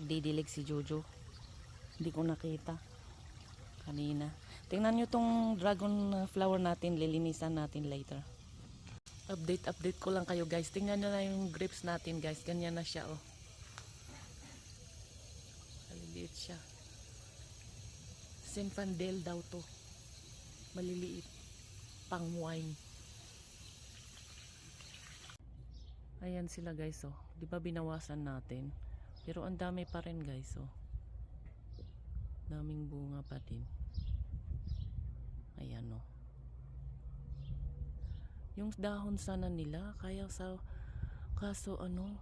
nagdidilig si Jojo. Hindi ko nakita kanina. Tingnan nyo tong dragon flower natin, lilinisan natin later. Update ko lang kayo guys. Tingnan nyo na yung grapes natin guys. Ganyan na siya oh. Maliliit siya. Zinfandel daw to. Maliliit. Pang wine. Ayan sila guys oh. Di ba binawasan natin? Pero ang dami pa rin guys oh. Daming bunga pa din. Ayan oh. Yung dahon sana nila kaya sa kaso ano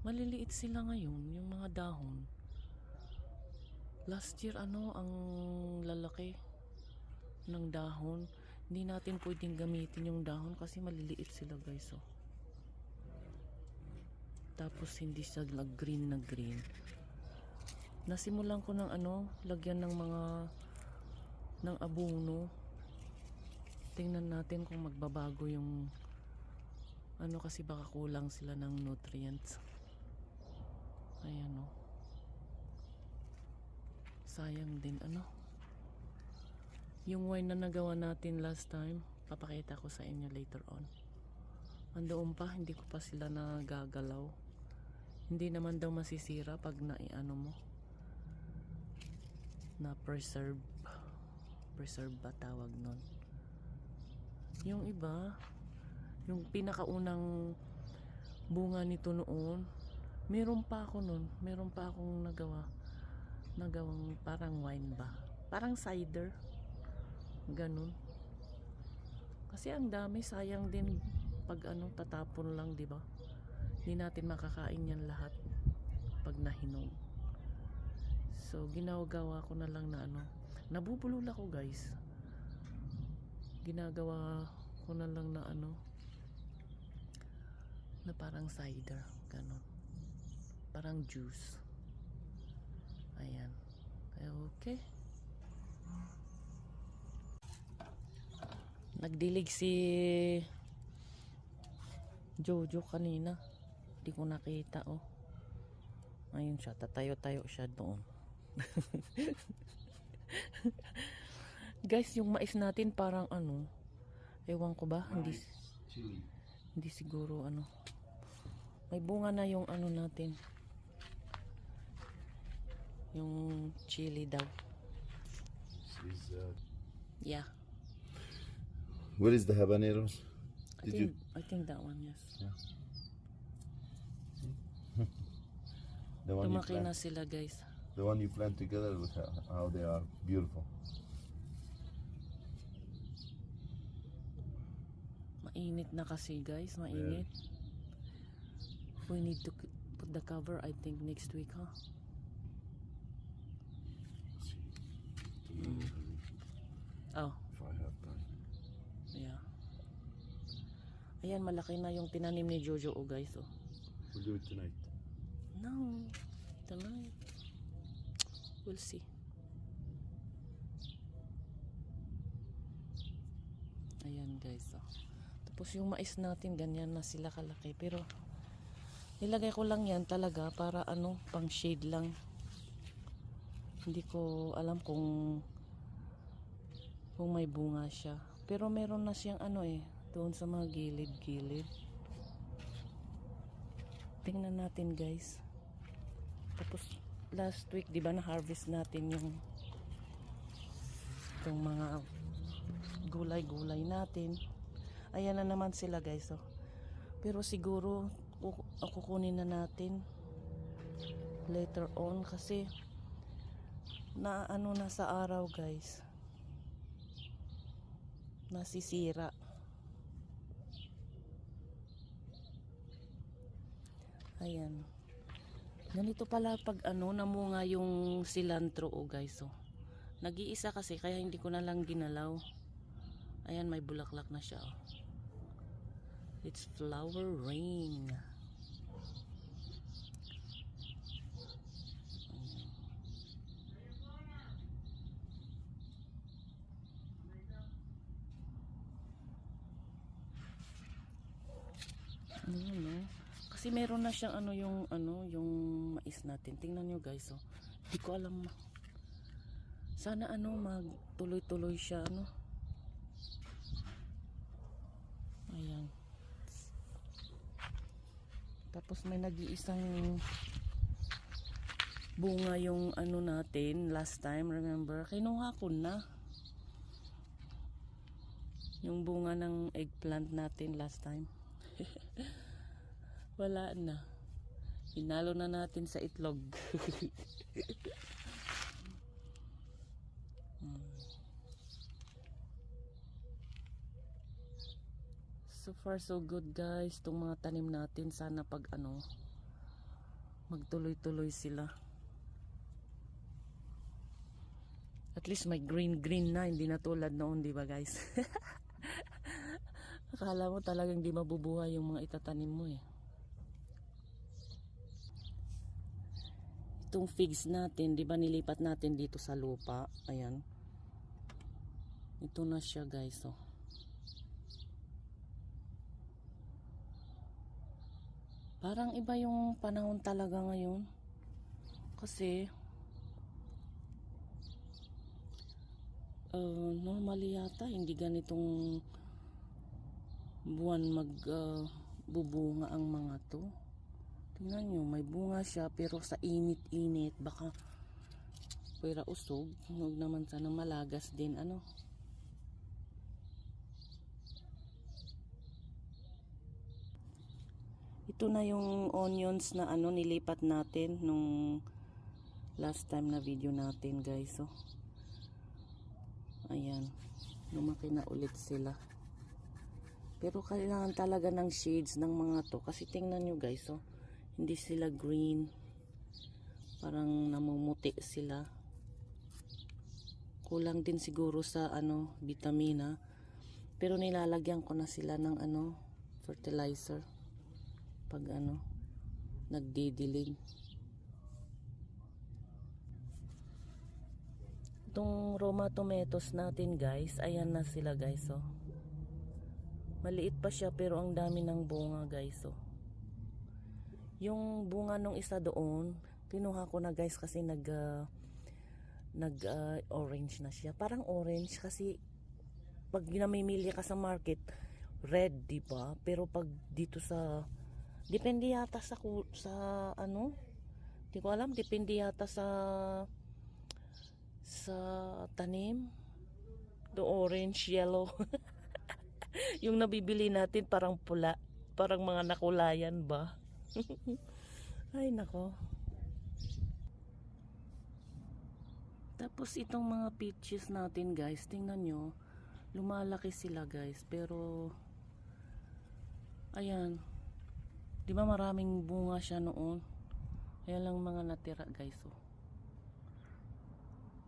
maliliit sila ngayon yung mga dahon. Last year ano ang lalaki ng dahon. Hindi natin pwedeng gamitin yung dahon kasi maliliit sila guys oh. Tapos hindi siya green na green. Nasimulan ko ng ano lagyan ng mga ng abono. Tingnan natin kung magbabago yung ano kasi baka kulang sila ng nutrients. Ayan o. Sayang din ano. Yung wine na nagawa natin last time, papakita ko sa inyo later on. Andoon pa, hindi ko pa sila nagagalaw. Hindi naman daw masisira pag naiano mo. Na preserve ba tawag nun? Yung iba, yung pinakaunang bunga nito noon, meron pa akong nagawang parang wine ba, parang cider ganun. Kasi ang dami, sayang din pag ano tatapon lang, di ba? Hindi natin makakain yan lahat pag nahinog. So ginagawa ko na lang na ano, nabubulol ako guys. Ginagawa ko na lang na ano na parang cider ganun, parang juice. Ayan, okay. Nagdilig si Jojo kanina, hindi ko nakita oh. Ayun siya, tatayo-tayo siya doon. Guys, yung mais natin parang ano, ewan ko ba, hindi siguro ano. May bunga na yung ano natin. Yung chili daw. Yeah. Where is the habaneros? I think that one, yes. Yeah. The one you Lumaki na plant, sila guys. the one you plant together with how they are beautiful. Mainit na kasi guys, mainit. We need to put the cover I think next week, huh? Oh, If I have time. yeah. Ayan, malaki na yung tinanim ni Jojo oh guys oh. We'll do it tonight. No, tonight. We'll see. Ayan guys oh. Tapos yung mais natin ganyan na sila kalaki, pero nilagay ko lang yan talaga para ano, pang shade lang. Hindi ko alam kung may bunga siya, pero meron na siyang ano eh doon sa mga gilid-gilid. Tingnan natin guys. Tapos last week di ba na harvest natin yung mga gulay-gulay natin. Ayan na naman sila guys oh. Pero siguro kukunin na natin later on kasi na ano na sa araw guys, nasisira. Ayan, ganito pala pag ano namunga yung cilantro oh guys oh. Nag-iisa kasi kaya hindi ko na lang ginalaw. Ayan, may bulaklak na siya oh. It's flowering. Ano no? Kasi meron na siyang yung mais natin. Tingnan nyo guys, oh. Hindi ko alam. Sana magtuloy-tuloy siya, Ayan. Tapos may nag-iisang bunga yung natin last time, remember? Kinuha ko na. Yung bunga ng eggplant natin last time. Wala na. Hinalo na natin sa itlog. So far so good guys, itong mga tanim natin, sana pag magtuloy-tuloy sila. At least may green na, hindi na tulad noon, di ba guys? Akala mo talagang di mabubuhay yung mga itatanim mo eh. Itong figs natin, di ba nilipat natin dito sa lupa? Ayan. Ito na siya guys, oh. Parang iba yung panahon talaga ngayon. Kasi normally yata hindi ganitong buwan magbubunga ang mga to. Tingnan nyo, may bunga siya pero sa init-init baka pwera usog. Huwag naman sana malagas din Ito na yung onions na nilipat natin nung last time na video natin guys, oh. Ayan, lumaki na ulit sila. Pero kailangan talaga ng shades ng mga to kasi tingnan nyo guys, oh. Hindi sila green, parang namumuti sila. Kulang din siguro sa vitamina, pero nilalagyan ko na sila ng fertilizer pag nagdidilig. Itong Roma tomatoes natin guys, ayan na sila guys, oh. Maliit pa siya pero ang dami ng bunga guys, oh. Yung bunga nung isa doon, kinuha ko na guys kasi orange na siya. Parang orange kasi pag namimili ka sa market, red, di ba? Pero pag dito depende yata sa di ko alam, depende yata sa tanim. The orange, yellow. Yung nabibili natin parang pula, parang mga nakulayan ba? Ay nako. Tapos itong mga peaches natin guys, tingnan nyo, lumalaki sila guys, pero ayan, di ba maraming bunga siya noon? Ayan lang mga natira guys, oh.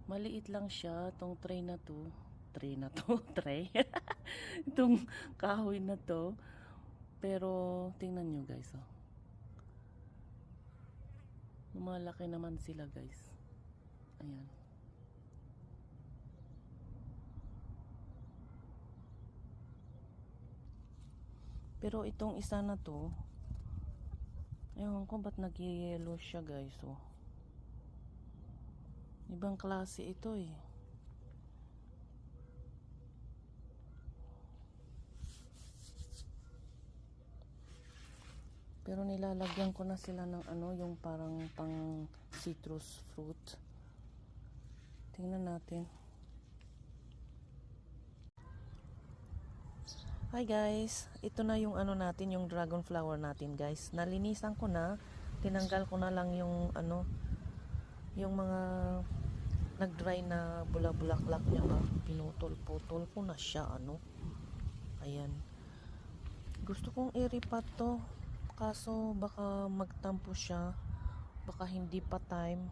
Maliit lang siya tong tray na to tray itong kahoy na to, pero tingnan nyo guys, oh. Lumalaki naman sila guys. Ayan. Pero itong isa na to, ewan ko ba't nag-yellow siya guys, oh. Ibang klase ito eh. Pero nilalagyan ko na sila ng yung parang pang citrus fruit. Tingnan natin. Hi guys, ito na yung natin, yung dragon flower natin guys. Nalinisan ko na, tinanggal ko na lang yung yung mga nag-dry na bula-bulaklak niya ba. Pinutol-putol ko na siya Ayan. Gusto kong i-repot to. Kaso baka magtampo siya, baka hindi pa time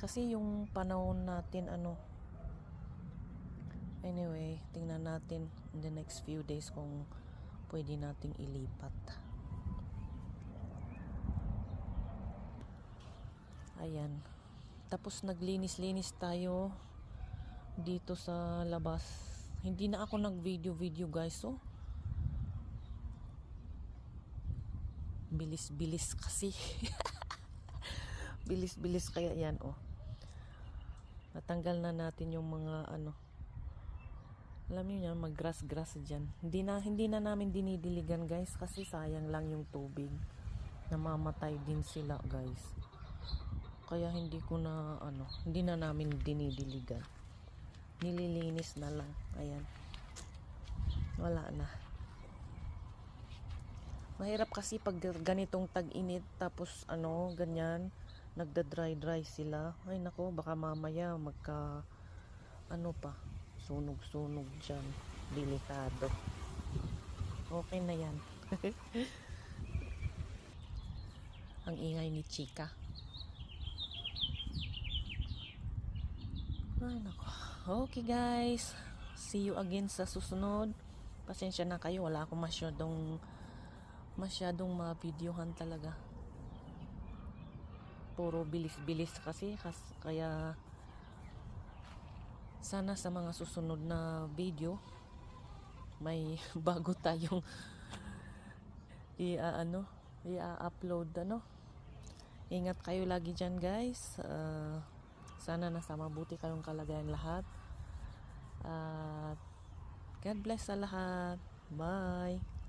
kasi yung panahon natin anyway, tingnan natin in the next few days kung pwede nating ilipat. Ayan, tapos naglinis-linis tayo dito sa labas. Hindi na ako nag video guys, Bilis-bilis kasi. Bilis-bilis kaya yan, oh. Natanggal na natin yung mga ano. Alam niyo yan, mag-grass-grass dyan. Hindi na namin dinidiligan, guys, kasi sayang lang yung tubig. Namamatay din sila, guys. Kaya hindi na namin dinidiligan. Nililinis na lang. Ayan. Wala na. Mahirap kasi pag ganitong tag-init tapos ganyan, nagda-dry sila. Ay nako, baka mamaya sunog-sunog dyan. Delikado. Okay na yan. Ang ingay ni Chika. Ay nako. Okay guys, see you again sa susunod. Pasensya na kayo, wala akong masyadong ma-videohan talaga. Puro bilis-bilis kasi kaya sana sa mga susunod na video may bago tayong i-upload Ingat kayo lagi dyan guys. Sana nasa mabuti kayong kalagayan lahat. God bless sa lahat. Bye.